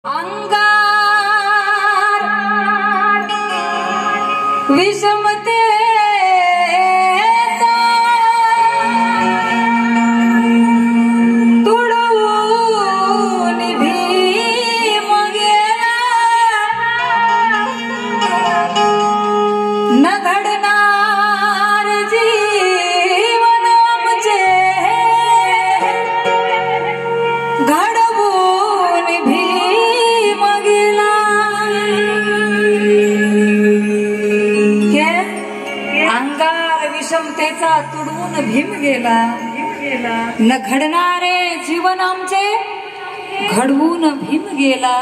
अंगार विषमते तुडवून भीम गेला न घडणार जीवन आमचे घडवून भीम गेला अंगार विषमतेचा तुडवून भीम गेला न घडणारे जीवन आमचे घडवून भीम गेला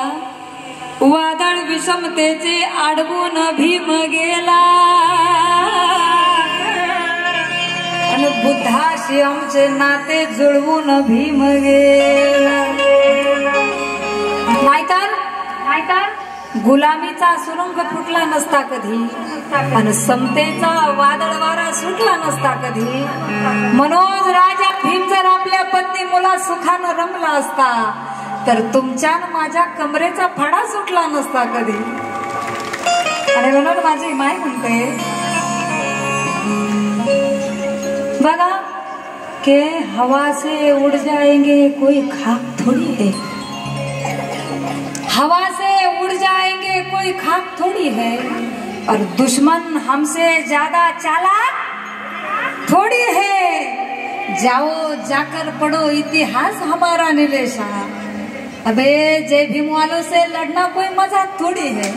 वादळ विषमतेचे आडवून भीम गेला आणि बुद्धाशी आमचे नाते जुळवून भीम गेला नाहीतर गुलामीचा सुरंग फुटला नसता कधी आणि समतेचा वादळ वारा सुटला नसता कधी मनोज राजा भीम जर आपल्या पत्नी मुला सुखानं रमला असता तर तुमच्या माझ्या कमरेचा फडा सुटला नसता कधी आणि म्हणून माझी माय म्हणते बघा के हवा से उड़ जाएंगे कोई खाक थोड़ी है हवा से उड़ जाएंगे कोई खाक थोड़ी है और दुश्मन हमसे ज्यादा चालाक थोड़ी है जाओ जाकर पढ़ो इतिहास हमारा निलेशा अबे जय भीम वालों से लड़ना कोई मजाक थोड़ी है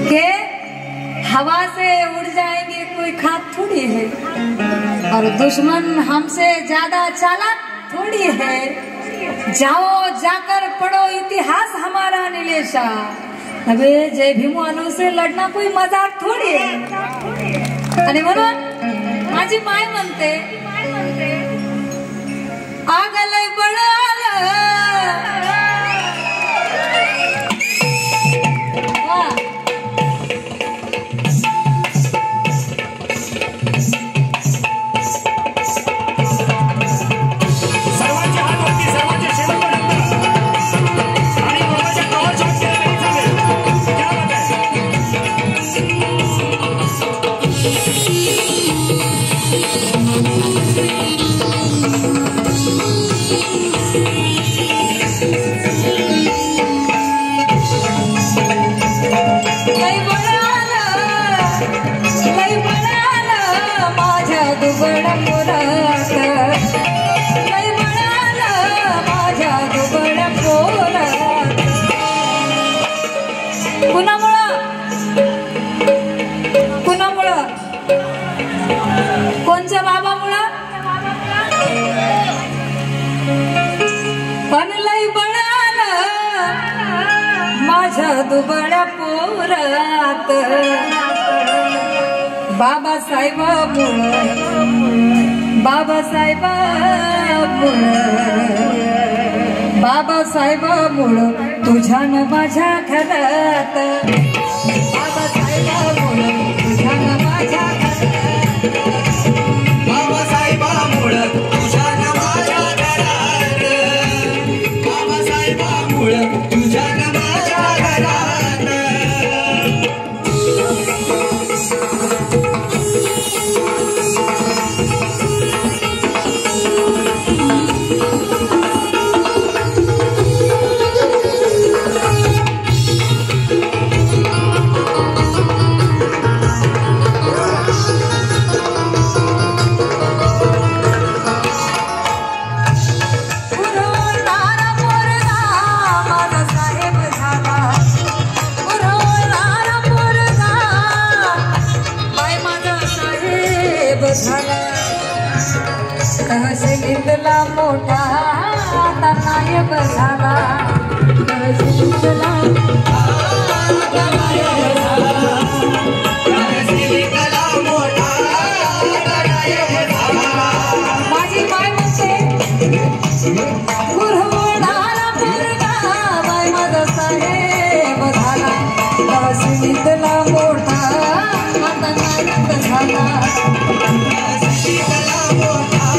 के हवा से उड़ जाएंगे कोई खाक थोड़ी है और दुश्मन हमसे ज्यादा चालाक थोड़ी है जाओ जाकर पढ़ो इतिहास हमारा निलेशा अबे जय भीम वालों से लड़ना कोई मजाक थोड़ी है आणि म्हणून माझी माय म्हणते आगलय बळाला कोणच्या बाबामुळं पण लई बळाला माझ्या दुबळ्या पोरात बाबासाहेबामुळं तुझ्या न माझ्या घरात बाबासाहेबामुळं तुझ्या न माझ्या घरात बाबासाहेबामुळं तुझ्या न माझ्या घरात बाबासाहेबामुळं तुझ्या न माझ्या घरात तहसीलला मोठा आता नायब झाला तहसीलला मोठा आता नायब झाला माझी माय म्हणते गुरवणारा पोरगा बाय माझा साहेब झाला तहसीलला मोठा आता नायब झाला तहसीलला मोठा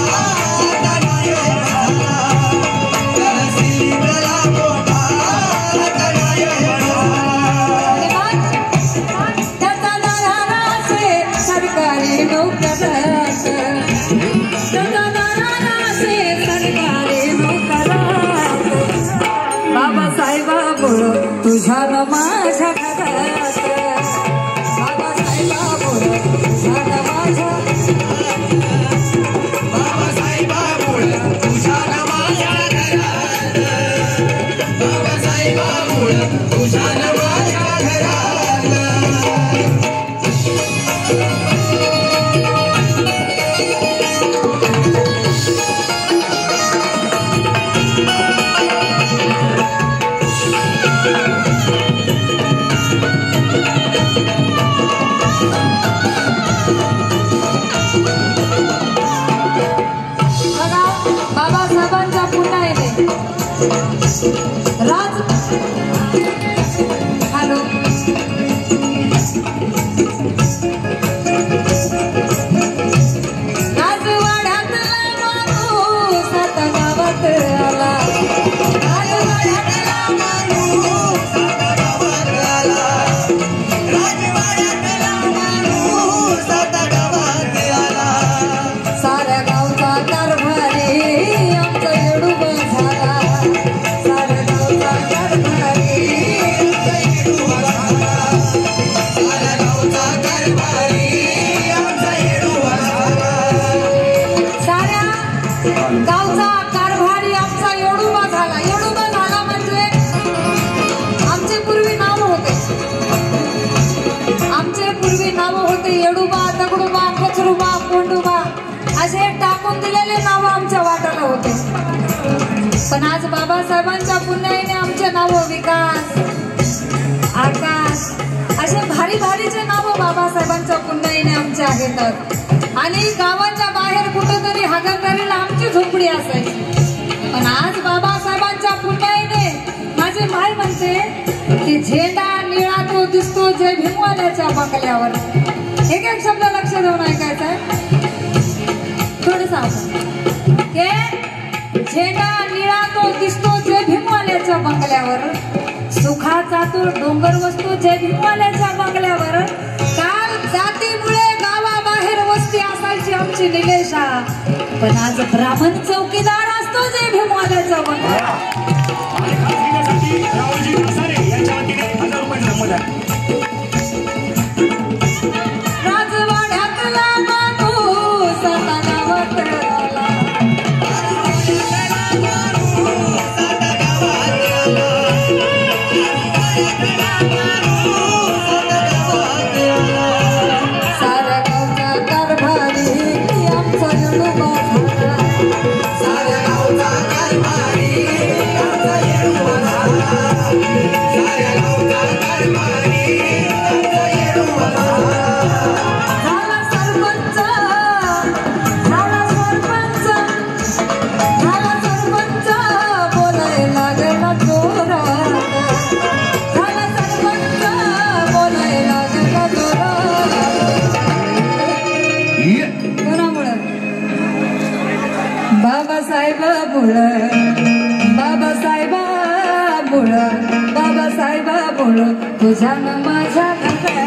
तुझा न माझ्या घरात बाबासाहेबामुळं तुझा न माझ्या बाबासाहेबामुळं तुझा न माझ्या घरात बाबासाहेबामुळं तुझा न माझ्या घरात बाबासाहेबांच्या पुण्याने राज हॅलो राजवाड्यातला माणूस आता गावात आला राजवाड्यातला माणूस आता गावात आला राजवाड्यातला माणूस आता गावात आला साऱ्या गावचा कारभारी आमचा येडूबा झाला साऱ्या गावचा कारभारी आमचा येडूबा झाला साऱ्या गावचा कारभारी आमचा येडूबा झाला साऱ्या गावचा कारभारी आमचा येडूबा झाला. येडूबा झाला म्हणजे आमचे पूर्वी नाव होते येडूबा, दगडूबा, कचरूबा, कोंडूबा असे टाकून दिलेले नाव आमच्या वाटाला होते. पण आज बाबासाहेबांच्या पुण्याईने आमचे नाव विकास, आकाश असे भारी भारीचे नाव बाबासाहेबांच्या पुण्याईने आमचे आहेत. आणि गावाच्या बाहेर कुठेतरी हागणदारीला आमची झोपडी असायची. पण आज बाबासाहेबांच्या पुण्याईने माझी माय म्हणते की झेंडा निळा तो दिसतो जय भीमवाल्याच्या बंगल्यावर. एक एक शब्द लक्ष देऊन ऐकायचा आहे. थोडं सांग के झेंडा निळा तो दिसतो जय भीमवाल्याच्या बंगल्यावर. सुखाचा तो डोंगर वसतो जय भीमवाल्याच्या बंगल्यावर. काल जातीमुळे गावाबाहेर वस्ती असायची आमची निलेशा, पण आज ब्राह्मण चौकीदार असतो जय भीमवाल्याच्या बंगल्यावर. राजवाड्यातला माणूस आता गावात आला साऱ्या गावचा कारभारी आमचा येडूबा झाला साऱ्या गावचा कारभारी आमचा येडूबा झाला साऱ्या गावचा कारभारी आमचा येडूबा झाला झाला सरपंच बोलायला गेला जोरात. झाला सरपंच बोलायला गेला जोरात. कोणामुळं? बाबासाहेबामुळं तुझ्या न माझ्या घरात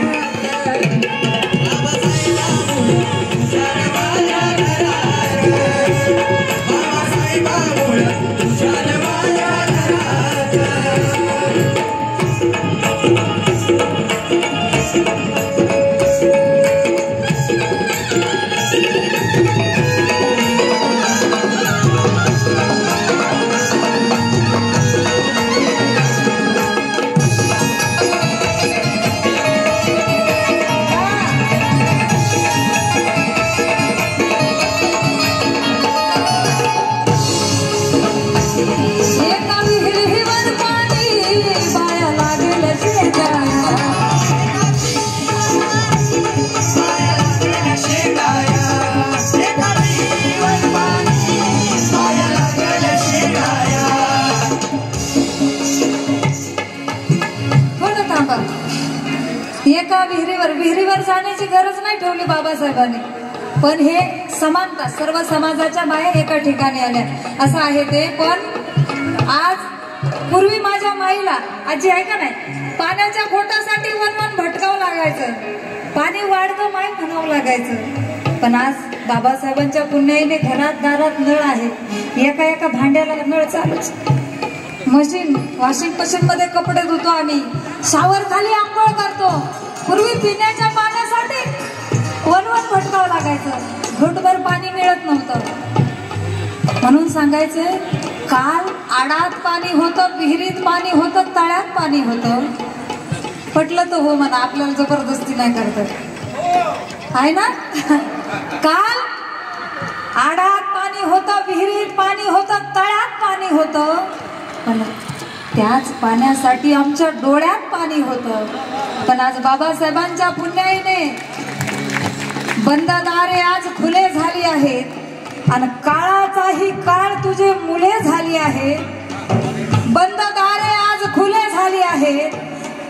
बाबासाहेबामुळं तुझ्या न माझ्या घरात एका विहिरीवर पाणी बाया लागेल शेजाया. थोडं थांबा. एका विहिरीवर जाण्याची गरज नाही ठेवली बाबासाहेबांनी, पण हे समानता सर्व समाजाच्या बाहेर एका ठिकाणी आल्या असं आहे ते. पण आज पूर्वी माझ्या माईला आजी आहे का नाही, पाण्याच्या घोटासाठी वन भटकावं लागायचं, पाणी वाढतं माय म्हणावं लागायचं. पण आज बाबासाहेबांच्या पुण्याईने घरात दारात नळ आहे, एका एका भांड्याला नळ चालूच. मशीन वॉशिंग मशीन मध्ये कपडे धुतो आम्ही, शावर खाली आंघोळ करतो. पूर्वी पिण्याच्या पाण्यासाठी वनवन भटकावं लागायचं, घोटभर पाणी मिळत नव्हतं. म्हणून सांगायचंय, काल आडात पाणी होतं, विहिरीत पाणी होतं, तळ्यात पाणी होतं. पटलं तर हो म्हणा, आपल्याला जबरदस्ती नाही करतात आहे ना. काल आडात पाणी होतं, विहिरीत पाणी होतं, तळ्यात पाणी होतं, पण त्याच पाण्यासाठी आमच्या डोळ्यात पाणी होतं. पण आज बाबासाहेबांच्या पुण्याईने बंद दारे आज खुले झाली आहेत आणि काळाचाही काळ तुझे मुले झाली आहे. बंद दारे आज खुले झाली आहेत,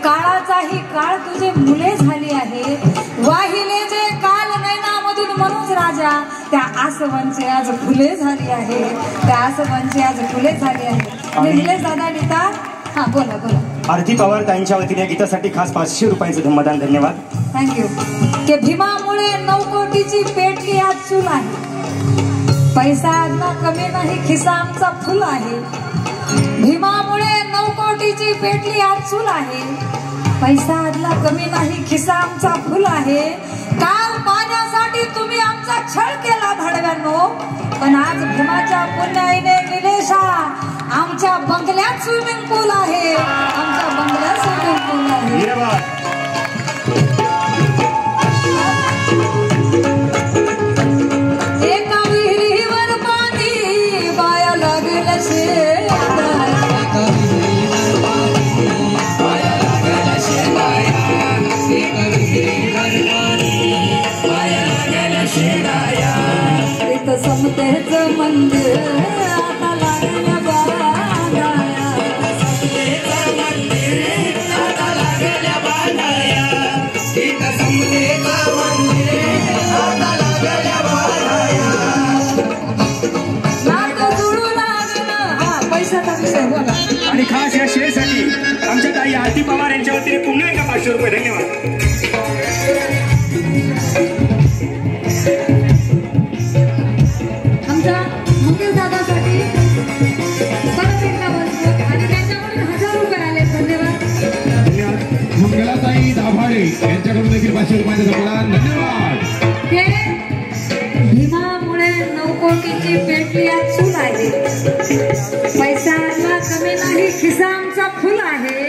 काळाचाही काळ तुझे मुले झाली आहे. वाहिले जे काल नैनामधून मनोज राजा, त्या आसवांचे आज फुले झाली आहे, त्या आसवांचे आज फुले झाली आहे. निलेश दादा लिहितात. हा बोला बोला. आरती पवार ताईंच्या वतीने गीतासाठी खास 500 रुपयांचं धम्मदान. धन्यवाद. थँक्यू. के भीमामुळे 9 कोटीची पेटली आज चूल आहे, पैसा आजला कमी नाही, खिसा आमचा फुल आहे. भीमामुळे 9 कोटीची पेटली आज चूल आहे, पैसा आजला कमी नाही, खिसा आमचा फुल आहे. काल पाण्यासाठी तुम्ही आमचा छळ केला भाडव्यांनो, पण आज भीमाच्या पुण्याईने निलेशा आमच्या बंगल्यात स्विमिंग पूल आहे, आमच्या बंगल्यात स्विमिंग पूल आहे. एका विहिरीवर पाणी बाया लागेल समतेच मंदिर आता लागल्या बांधाया, समतेच मंदिर आता लागल्या बांधाया, समतेच मंदिर आता लागल्या बांधाया. नाक जुळू लागलं. हा पैशाचा विषय बोला. आणि खास या शेअरसाठी आमच्या ताई आरती पवार यांच्या वतीने पुन्हा एकदा 500 रुपये. धन्यवाद. मंगेश दादासाठी परत एकदा बोलतो आणि त्यांच्याकडून 1000 रुपये आले. धन्यवाद. मंगलाताई दाभाडे यांच्याकडून देखील 500 रुपयांचा धन्यवाद. धन्यवाद. हे भीमामुळे 9 कोटीची पेटली आज चूल आहे, पैसा आजला कमी नाही, खिसा आमचा फुल आहे.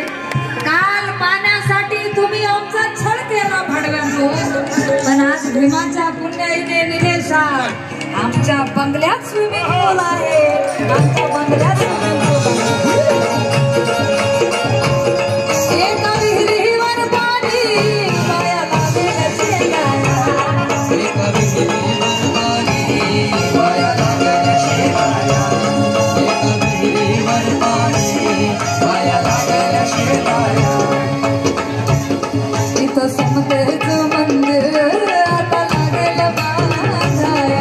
काल पाण्यासाठी तुम्ही आमचा छळ केला भाडव्यांनो, पण आज भीमाच्या पुण्याईने निलेशा आमच्या बंगल्यात स्विमिंग पूल आहे, आमच्या बंगल्यात स्विमिंग पूल आहे. एका विहिरीवर पाणी बाया लागेल शेंगाया, एका विहिरीवर पाणी बाया लागेल शेंगाया, एका विहिरीवर पाणी बाया लागेल शेंगाया. इथं समतेच मंदिर आता लागेल बांधाया,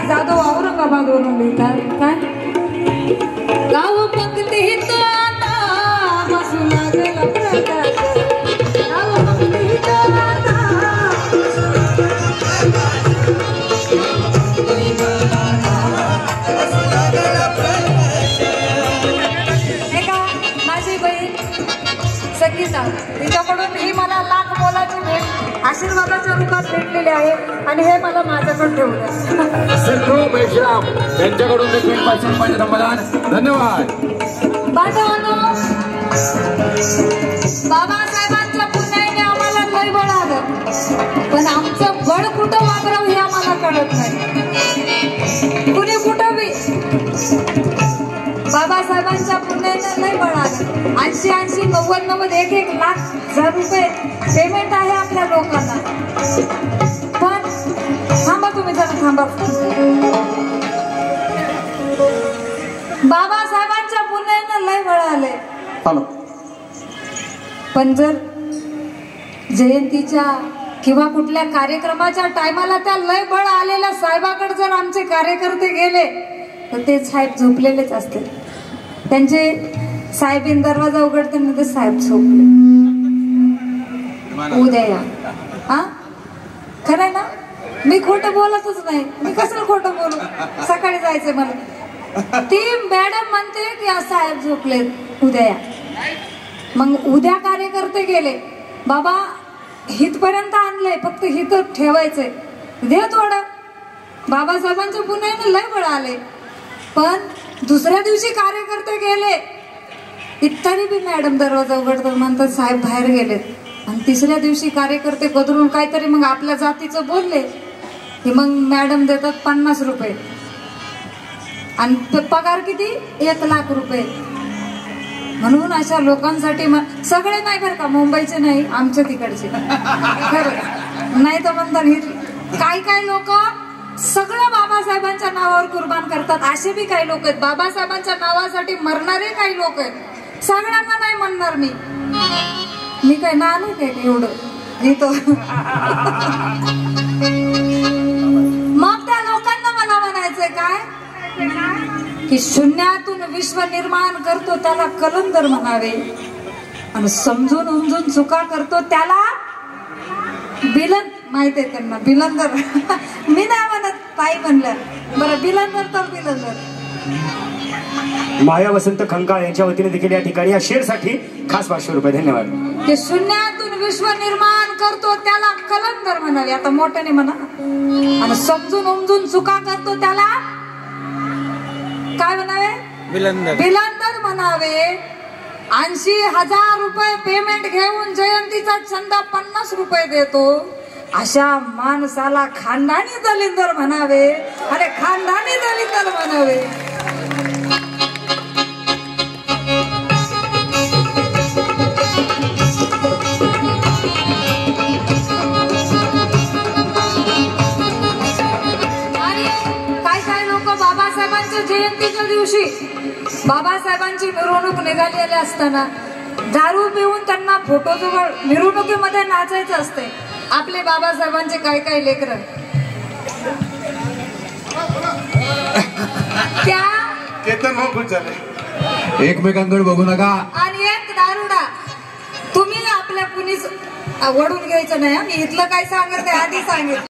जाधव औरंगाबादवरून लिहितात. काय गाव पंक्तीत आता बसू लागला प्रकाश, गाव पंक्तीत आता एका माझी बहीण कविता, तिच्याकडून ही मला लाख मोलाची भेट आशीर्वादाच्या रूपात भेटलेली आहे आणि हे मला माझ्याकडे ठेवलं. सिद्धू मेश्राम यांच्याकडून देखील 500 रुपयाचे संबंधान. धन्यवाद. बांधवांनो, बाबासाहेबांच्या पुण्याने आम्हाला लय बळ आलं, पण आमचं बळ कुठं वापरावं हे आम्हाला कळत नाही. कुणी कुठं बी बाबासाहेबांच्या पुण्याने लय बळ आलं. 80-80, 90-90, 1-1 लाख हजार रुपये पेमेंट आहे आपल्या लोकांना. पण थांबा, तुम्ही जरा थांबा. बाबासाहेबांच्या पुण्याने लय बळ आले, पण जर जयंतीच्या किंवा कुठल्या कार्यक्रमाच्या टायमाला त्या लय बळ आलेल्या साहेबाकडे जर आमचे कार्यकर्ते गेले तर ते साहेब झोपलेलेच असते. त्यांचे साहेबीन दरवाजा उघडते ना, ते साहेब झोपले. उद्या या. हा, खरंय ना? मी खोटं बोलतच नाही. मी कसं खोटं बोलू? सकाळी जायचंय मला. ती मॅडम म्हणते की साहेब झोपले, उद्या या. मग उद्या कार्यकर्ते गेले, बाबा हितपर्यंत आणलंय, फक्त हित ठेवायचंय, दे थोडं. बाबासाहेबांच्या पुण्याने लय बळ आले, पण दुसऱ्या दिवशी कार्यकर्ते गेले तरी बी मॅडम दरवाजा उघडतात, म्हणतात साहेब बाहेर गेलेत. आणि तिसऱ्या दिवशी कार्यकर्ते गदरून काहीतरी मग आपल्या जातीचं बोलले की मग मॅडम देतात 50 रुपये आणि पगार किती? 1 लाख रुपये. म्हणून अशा लोकांसाठी सगळे नाही बरं का, मुंबईचे नाही, आमच्या तिकडचे खरं नाही तर म्हणतात काही लोक सगळं बाबासाहेबांच्या नावावर कुर्बान करतात. असे बी काही लोक आहेत, बाबासाहेबांच्या नावासाठी मरणारे काही लोक आहेत. सगळ्यांना नाही म्हणणार मी काय ना नाही काय एवढं मी तो. मग त्या लोकांना मला म्हणायचंय काय की शून्यातून विश्व निर्माण करतो त्याला कलंदर म्हणावे, आणि समजून उमजून चुका करतो त्याला माहिती आहे त्यांना बिलंदर. मी नाही म्हणत, ताई म्हणलं बरं, बिलंदर तर बिलंदर. माया वसंत खंकाळ यांच्या वतीने देखील या ठिकाणी या शेअरसाठी खास 500 रुपये. धन्यवाद. की शून्यातून विश्व निर्माण करतो त्याला कलंदर म्हणावे, आता मोठ्याने म्हणा, आणि समजून उमजून चुका करतो त्याला काय म्हणावे? बिलंदर म्हणावे. 80,000 रुपये पेमेंट घेऊन जयंतीचा चंदा 50 रुपये देतो, अशा माणसाला खानदानी दलिंदर म्हणावे. अरे खानदानी दलिंदर म्हणावे. बाबासाहेबांच्या जयंतीच्या दिवशी बाबासाहेबांची मिरवणूक निघालेली असताना दारू पिऊन त्यांना फोटो जवळ मिरवणुकीमध्ये नाचायचं असते. आपले बाबासाहेबांचे काही लेकर त्या एकमेकांकडे बघू नका. आणि एक दारुडा, तुम्ही आपल्या कुणीच वडून घ्यायचं नाही. मी इथलं काय सांगत नाही, आधी सांगितलं.